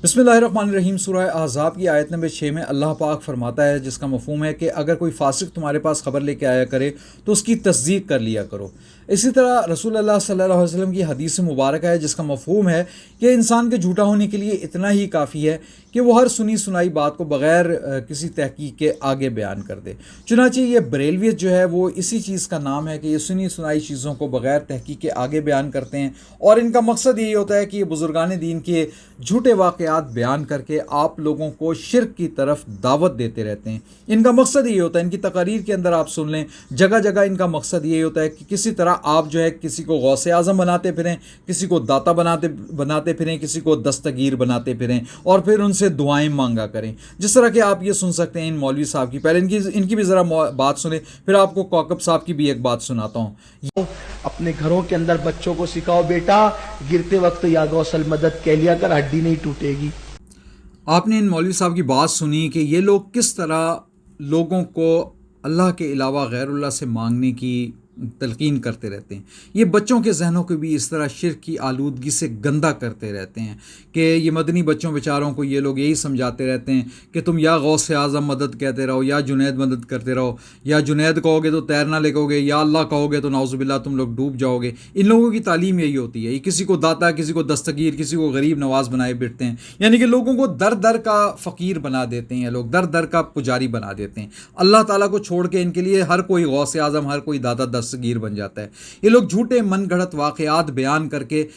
बिस्मिल्लाहिर्रहमानिर्रहीम। सूरह अहज़ाब की आयत नंबर 6 में अल्लाह पाक फरमाता है, जिसका मफ़हूम है कि अगर कोई फासिक तुम्हारे पास खबर लेके आया करे तो उसकी तस्दीक कर लिया करो। इसी तरह रसूलुल्लाह सल्लल्लाहु अलैहि वसल्लम की हदीस मुबारक है, जिसका मफ़हूम है कि इंसान के झूठा होने के लिए इतना ही काफ़ी है कि वो हर सुनी सुनाई बात को बग़ैर किसी तहकीक के आगे बयान कर दे। चुनांचे ये बरेलवियत जो है वो इसी चीज़ का नाम है कि ये सुनी सुनाई चीज़ों को बग़ैर तहकीक के आगे बयान करते हैं, और इनका मकसद यही होता है कि ये बुज़ुर्गान दीन के झूठे वाक़यात बयान करके आप लोगों को शिर्क की तरफ दावत देते रहते हैं। इनका मकसद यही होता है, इनकी तकारीर के अंदर आप सुन लें, जगह जगह इनका मकसद यही होता है कि किसी तरह आप जो है किसी को गौसे आज़म बनाते फिरें, किसी को दाता बनाते फिरें, किसी को दस्तगीर बनाते फिरें और फिर उनसे दुआएं मांगा करें। जिस तरह के आप ये सुन सकते हैं इन मौलवी साहब की। पहले इनकी भी ज़रा बात सुने, फिर आपको कौकब साहब की भी एक बात सुनाता हूँ। अपने घरों के अंदर बच्चों को सिखाओ, बेटा गिरते वक्त या गौसल मदद कह लिया कर, हड्डी नहीं टूटेगी। आपने इन मौलवी साहब की बात सुनी कि ये लोग किस तरह लोगों को अल्लाह के अलावा गैरुल्लाह से मांगने की तलकीन करते रहते हैं। ये बच्चों के जहनों को भी इस तरह शिर्क की आलूदगी से गंदा करते रहते हैं कि ये मदनी बच्चों बेचारों को ये लोग यही समझाते रहते हैं कि तुम या गौस आज़म मदद कहते रहो, या जुनैद मदद करते रहो, या जुनैद कहोगे तो तैरना लिखोगे, या अल्लाह कहोगे तो नाउज़ुबिल्लाह तुम लोग डूब जाओगे। इन लोगों की तालीम यही होती है, ये किसी को दाता, किसी को दस्तगीर, किसी को गरीब नवाज बनाए बैठते हैं, यानी कि लोगों को दर दर का फ़कीर बना देते हैं, लोग दर दर का पुजारी बना देते हैं। अल्लाह ताला को छोड़ के इनके लिए हर कोई गौस आज़म, हर कोई दाता दस्तगीर बन जाता है। ये लोग झूठे मन गढ़ंत वाक़यात बयान करके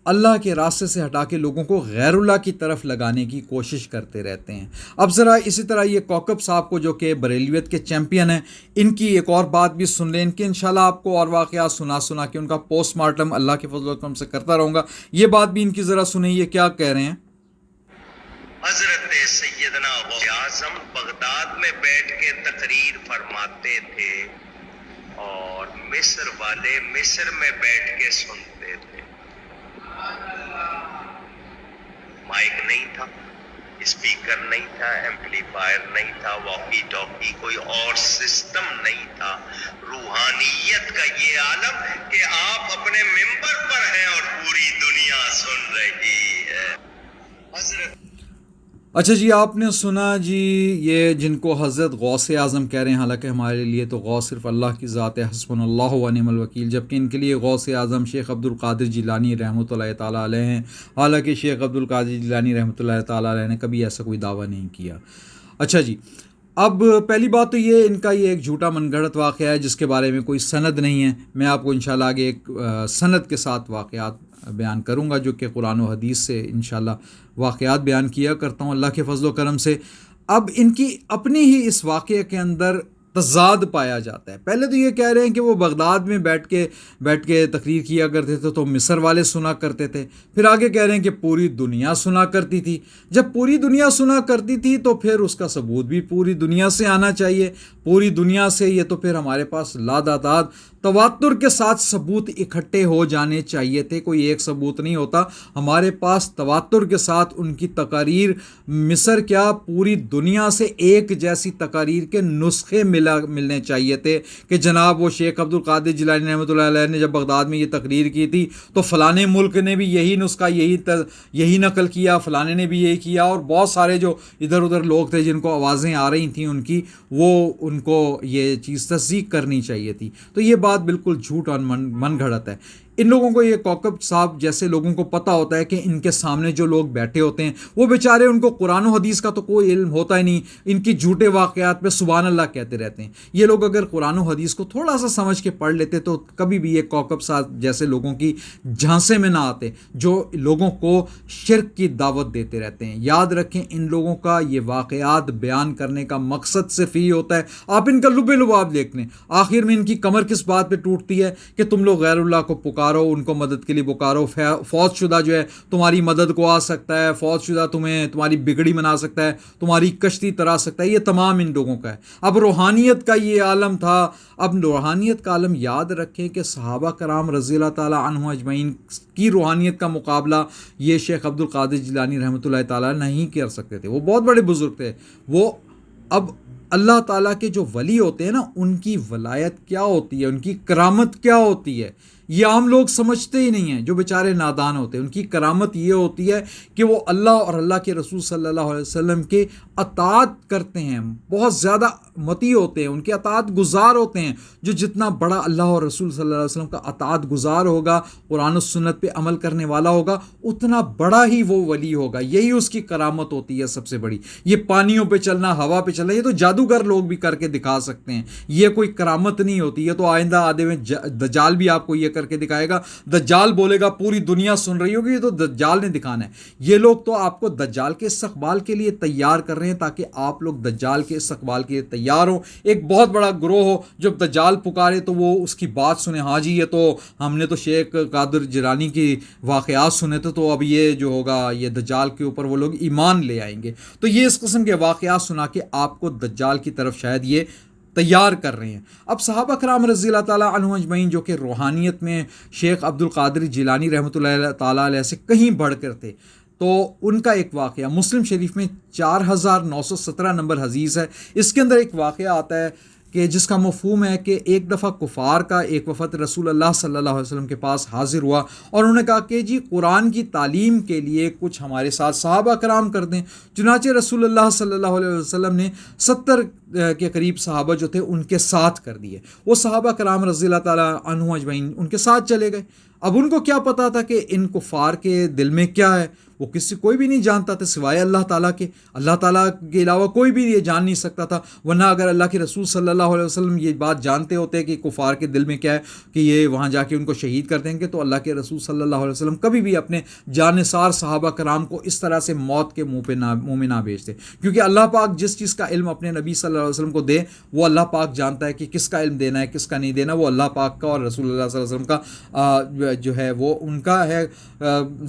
अल्लाह के रास्ते से हटा के लोगों को गैरुल्लाह की तरफ लगाने की कोशिश करते रहते हैं। अब ज़रा इसी तरह ये कौकब साहब को, जो कि बरेलवियत के चैम्पियन हैं, इनकी एक और बात भी सुन लें। इनकी इंशाल्लाह आपको और वाक़यात सुना के उनका पोस्टमार्टम अल्लाह के फज़ल व करम से करता रहूँगा। ये बात भी इनकी ज़रा सुने, ये क्या कह रहे हैं। हजरत सैयदना गौसे आज़म बगदाद में बैठ के तकरीर फरमाते थे और मिस्र वाले मिस्र में बैठ के सुनते थे। माइक नहीं था, स्पीकर नहीं था, एम्पलीफायर नहीं था, वॉकी टॉकी, कोई और सिस्टम नहीं था। रूहानियत का ये आलम कि आप अपने मिंबर पर हैं और पूरी दुनिया सुन रही है। हजरत अच्छा जी, आपने सुना जी, ये जिनको हज़रत गौसे आज़म कह रहे हैं, हालांकि हमारे लिए तो गौस सिर्फ अल्लाह की ज़ात है, हस्बुनल्लाहु व निअमल वकील, जबकि इनके लिए गौसे आज़म शेख अब्दुल कादिर जिलानी रहमतुल्लाह ताला अलैह हैं। हालांकि शेख अब्दुल कादिर जिलानी रहमतुल्लाह ताला अलैह ने कभी ऐसा कोई दावा नहीं किया। अच्छा जी, अब पहली बात तो ये, इनका ये एक झूठा मनगढ़ंत वाक़या है जिसके बारे में कोई सनद नहीं है। मैं आपको इंशाल्लाह आगे एक सनद के साथ वाक़यात बयान करूँगा, जो कि कुरान व हदीस से इंशाल्लाह वाक़यात बयान किया करता हूँ अल्लाह के फज़ल व करम से। अब इनकी अपनी ही इस वाक़ये के अंदर तज़ाद पाया जाता है। पहले तो ये कह रहे हैं कि वो बगदाद में बैठ के तकरीर किया करते थे तो मिस्र वाले सुना करते थे। फिर आगे कह रहे हैं कि पूरी दुनिया सुना करती थी। जब पूरी दुनिया सुना करती थी तो फिर उसका सबूत भी पूरी दुनिया से आना चाहिए। पूरी दुनिया से ये तो फिर हमारे पास लादाताद तवातुर के साथ सबूत इकट्ठे हो जाने चाहिए थे, कोई एक सबूत नहीं होता। हमारे पास तवातुर के साथ उनकी तकारीर, मिस्र क्या पूरी दुनिया से एक जैसी तकारीर के नुस्खे मिलने चाहिए थे कि जनाब वो शेख अब्दुल कादिर जिलानी रहमतुल्लाह अलैह ने जब बगदाद में ये तकरीर की थी तो फ़लाने मुल्क ने भी यही नुस्खा, यही नकल किया, फ़लाने ने भी यही किया, और बहुत सारे जो इधर उधर लोग थे जिनको आवाज़ें आ रही थी उनकी, वो उनको ये चीज़ तस्दीक करनी चाहिए थी। तो ये बात बिल्कुल झूठ और मन गढ़ंत है। इन लोगों को, ये कौकब साहब जैसे लोगों को पता होता है कि इनके सामने जो लोग बैठे होते हैं वो बेचारे, उनको कुरान और हदीस का तो कोई इल्म होता ही नहीं, इनकी झूठे वाक़यात पे सुभान अल्लाह कहते रहते हैं। ये लोग अगर कुरान और हदीस को थोड़ा सा समझ के पढ़ लेते तो कभी भी ये कौकब साहब जैसे लोगों की झांसे में ना आते, जो लोगों को शिर्क की दावत देते रहते हैं। याद रखें, इन लोगों का ये वाक़यात बयान करने का मकसद सिर्फ ही होता है, आप इनका लुबे लुबाब देख लें, आखिर में इनकी कमर किस बात पर टूटती है कि तुम लोग गैरुल्लाह को पुकारो, उनको मदद के लिए पुकारो। फौजशुदा जो है तुम्हारी मदद को आ सकता है, फौजशुदा तुम्हारी बिगड़ी बना सकता है, तुम्हारी कश्ती तरा सकता है। ये तमाम इन लोगों का है। अब रूहानियत का ये आलम था। अब रूहानियत का आलम याद रखें कि सहाबा कराम रज़ियल्लाहु ताला अन्हुम अजमईन की रूहानियत का मुकाबला ये शेख अब्दुल कादिर जिलानी रहमतुल्लाह ताला नहीं कर सकते थे। वो बहुत बड़े बुजुर्ग थे। वो अब अल्लाह ताला के जो वली होते हैं ना, उनकी वलायत क्या होती है, उनकी करामत क्या होती है, یہ عام لوگ سمجھتے ہی نہیں ہیں، جو بیچارے نادان ہوتے ہیں۔ ان کی کرامت یہ ہوتی ہے کہ وہ اللہ اور اللہ کے رسول صلی اللہ علیہ وسلم کے اطاعت کرتے ہیں، بہت زیادہ مطیع ہوتے ہیں، ان کے اطاعت گزار ہوتے ہیں۔ جو جتنا بڑا اللہ اور رسول صلی اللہ علیہ وسلم کا اطاعت گزار ہوگا، قرآن و سنت پہ عمل کرنے والا ہوگا، اتنا بڑا ہی وہ ولی ہوگا۔ یہی اس کی کرامت ہوتی ہے سب سے بڑی۔ یہ پانیوں پہ چلنا، ہوا پہ چلنا، یہ تو جادوگر لوگ بھی کر کے دکھا سکتے ہیں، یہ کوئی کرامت نہیں ہوتی۔ یہ تو آئندہ آدھے میں دجال بھی آپ کو یہ کر کے دکھائے گا، دجال بولے گا پوری دنیا سن رہی ہوگی، یہ تو دجال نے دکھانا ہے۔ یہ لوگ تو آپ کو دجال کے استقبال کے لیے تیار کر رہے ہیں تاکہ آپ لوگ دجال کے استقبال کے لیے تیار ہو۔ ایک بہت بڑا گروہ ہو، جب دجال پکارے تو وہ اس کی بات سنے، ہاں جی یہ تو ہم نے تو شیخ قادر جیلانی کی واقعات سنے تھے، تو اب یہ جو ہوگا یہ دجال کے اوپر وہ لوگ ایمان لے آئیں گے۔ تو یہ اس قسم کے واقعات سنا کے آپ کو دجال کی طرف شاید یہ تیار کر رہے ہیں۔ اب صحابہ کرام رضی اللہ تعالیٰ عنہم اجمعین جو کہ روحانیت میں شیخ عبد القادر جیلانی رحمۃ اللہ تعالیٰ علیہ سے کہیں بڑھ کر تھے، تو ان کا ایک واقعہ مسلم شریف میں 4917 نمبر حدیث ہے، اس کے اندر ایک واقعہ آتا ہے کہ جس کا مفہوم ہے کہ ایک دفعہ کفار کا ایک وفد رسول اللہ صلی اللہ علیہ وسلم کے پاس حاضر ہوا اور انہوں نے کہا کہ جی قرآن کی تعلیم کے لیے کچھ ہمارے ساتھ صحابہ کرام کر دیں۔ چنانچہ رسول اللہ صلی اللہ علیہ وسلم نے 70 کے قریب صحابہ جو تھے ان کے ساتھ کر دیے۔ وہ صحابہ کرام رضی اللہ تعالیٰ عنہم اجمعین ان کے ساتھ چلے گئے۔ اب ان کو کیا پتا تھا کہ ان کفار کے دل میں کیا ہے، وہ کوئی بھی نہیں جانتا تھا سوائے اللہ تعالیٰ کے۔ اللہ تعالیٰ کے علاوہ کوئی بھی یہ جان نہیں سکتا تھا، ورنہ اگر اللہ کے رسول صلی اللہ علیہ وسلم یہ بات جانتے ہوتے کہ کفار کے دل میں کیا ہے کہ یہ وہاں جا کے ان کو شہید کر دیں گے، تو اللہ کے رسول صلی اللہ علیہ وسلم کبھی بھی اپنے جانثار صحابہ کرام کو اس طرح سے موت کے منہ میں نہ بھیجتے، کیونکہ اللہ پاک جس چیز کا علم اپنے نبی صلی اللہ علیہ وسلم کو دے وہ اللہ پاک جانتا ہے کہ کس کا علم دینا ہے کس کا نہیں دینا، وہ اللہ پاک کا اور رسول اللہ صلی اللہ علیہ وسلم کا جو ہے وہ ان کا ہے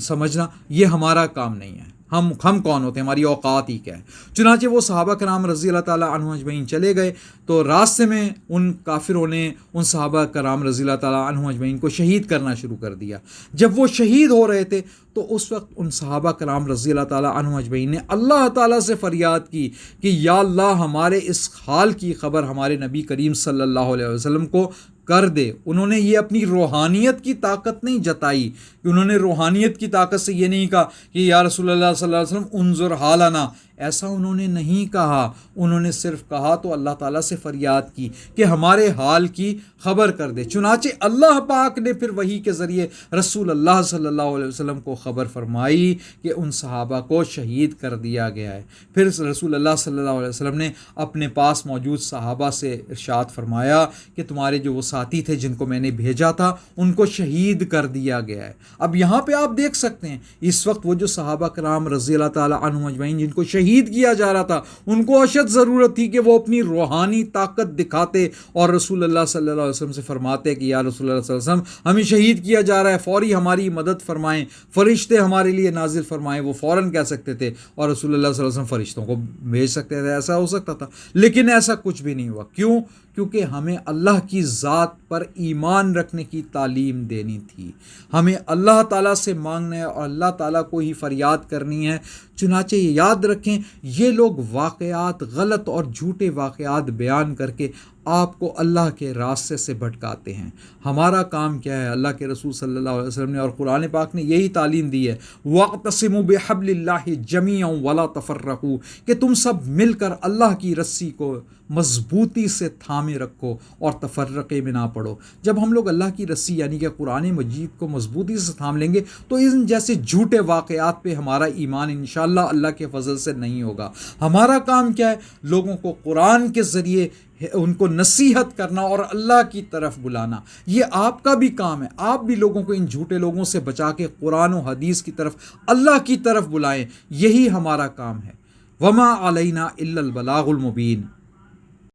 سمجھنا، یہ ہمارا کام نہیں ہے۔ ہم کون ہوتے ہیں، ہماری اوقات ہی کیا ہے۔ چنانچہ وہ صحابہ کرام رضی اللہ تعالیٰ عنہم اجمعین چلے گئے، تو راستے میں ان کافروں نے ان صحابہ کرام رضی اللہ تعالیٰ عنہم اجمعین کو شہید کرنا شروع کر دیا۔ جب وہ شہید ہو رہے تھے تو اس وقت ان صحابہ کرام رضی اللہ تعالیٰ عنہم اجمعین نے اللہ تعالیٰ سے فریاد کی کہ یا اللہ ہمارے اس حال کی خبر ہمارے نبی کریم صلی اللہ علیہ وسلم کو کر دے۔ انہوں نے یہ اپنی روحانیت کی طاقت نہیں جتائی، کہ انہوں نے روحانیت کی طاقت سے یہ نہیں کہا کہ یا رسول اللہ صلی اللہ علیہ وسلم انظر حالنا، ایسا انہوں نے نہیں کہا۔ انہوں نے صرف کہا تو اللہ تعالیٰ سے فریاد کی کہ ہمارے حال کی خبر کر دے۔ چنانچہ اللہ پاک نے پھر وحی کے ذریعے رسول اللہ صلی اللہ علیہ وسلم کو خبر فرمائی کہ ان صحابہ کو شہید کر دیا گیا ہے۔ پھر رسول اللہ صلی اللہ علیہ وسلم نے اپنے پاس موجود صحابہ سے ارشاد فرمایا کہ تمہارے جو وہ ساتھی تھے جن کو میں نے بھیجا تھا ان کو شہید کر دیا گیا ہے۔ اب یہاں پہ آپ دیکھ سکتے ہیں اس وقت وہ جو صحابہ کرام رضی اللہ تعالیٰ عنہم اجمعین جن کو شہید کیا جا رہا تھا، ان کو اشد ضرورت تھی کہ وہ اپنی روحانی طاقت دکھاتے اور رسول اللہ صلی اللہ علیہ وسلم سے فرماتے کہ یا رسول اللہ صلی اللہ علیہ وسلم ہمیں شہید کیا جا رہا ہے، فوری ہماری مدد فرمائیں، فرشتے ہمارے لیے نازل فرمائیں۔ وہ فوراً کہہ سکتے تھے اور رسول اللہ صلی اللہ علیہ وسلم فرشتوں کو بھیج سکتے تھے، ایسا ہو سکتا تھا، لیکن ایسا کچھ بھی نہیں ہوا۔ کیوں؟ کیونکہ ہمیں اللہ کی ذات پر ایمان رکھنے کی تعلیم دینی تھی، ہمیں اللہ تعالیٰ سے مانگنا ہے اور اللہ تعالیٰ کو ہی فریاد کرنی ہے۔ چنانچہ یہ یاد رکھیں، یہ لوگ واقعات غلط اور جھوٹے واقعات بیان کر کے آپ کو اللہ کے راستے سے بھٹکاتے ہیں۔ ہمارا کام کیا ہے؟ اللہ کے رسول صلی اللہ علیہ وسلم نے اور قرآن پاک نے یہی تعلیم دی ہے، وَاعْتَصِمُوا بِحَبْلِ اللَّهِ جَمِيعًا وَلَا تَفَرَّقُوا، کہ تم سب مل کر اللہ کی رسی کو مضبوطی سے تھامے رکھو اور تفرقے میں نہ پڑو۔ جب ہم لوگ اللہ کی رسی یعنی کہ قرآن مجید کو مضبوطی سے تھام لیں گے تو ان جیسے جھوٹے واقعات پہ ہمارا ایمان انشاءاللہ اللہ کے فضل سے نہیں ہوگا۔ ہمارا کام کیا ہے؟ لوگوں کو قرآن کے ذریعے ان کو نصیحت کرنا اور اللہ کی طرف بلانا، یہ آپ کا بھی کام ہے۔ آپ بھی لوگوں کو ان جھوٹے لوگوں سے بچا کے قرآن و حدیث کی طرف، اللہ کی طرف بلائیں، یہی ہمارا کام ہے۔ وما علینا الا البلاغ المبین۔